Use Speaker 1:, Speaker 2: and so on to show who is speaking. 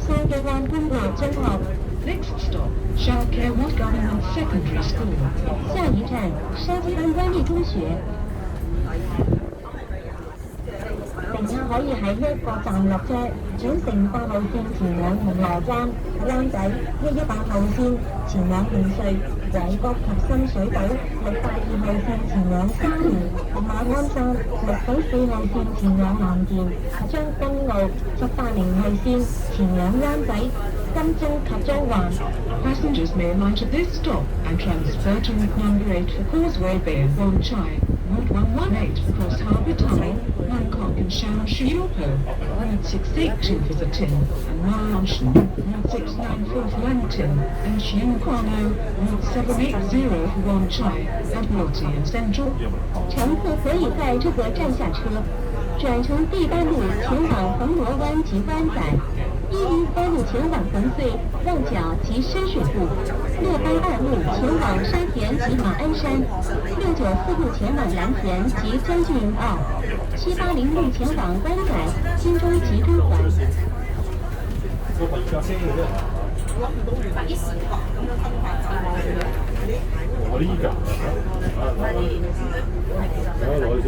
Speaker 1: 筲箕灣官立中學。
Speaker 2: Next stop, Shalkirwood Government Secondary School.
Speaker 1: 下一站，筲箕灣官立中學。乘客可以喺一個站落車，轉乘8號線前往紅羅灣、灣仔，118號線前往紅隧、廣谷及深水埗，682號線前往沙田、馬鞍山，694號線前往藍田、將軍澳，780號線前往灣仔、金鐘及中環。
Speaker 2: Passengers may alight at this stop and transfer to route number 8 for Causeway Bay and Wan Chai, route 118 for Cross Harbour Tunnel, Bangkok and Sham Shui-Opo, route 682 for Zatin and Maranshan, route 694 for Langton and Sheung Kwan O, route 780 for Wan Chai, and Lotte and Central.
Speaker 1: 乘客可以在这个站下车，转乘第8路前往铜锣湾及湾仔，118路前往红隧、旺角及深水埗，682路前往沙田及马鞍山，694路前往蓝田及将军澳，780路前往湾仔、金钟及中环。
Speaker 3: 我呢架，我攞先。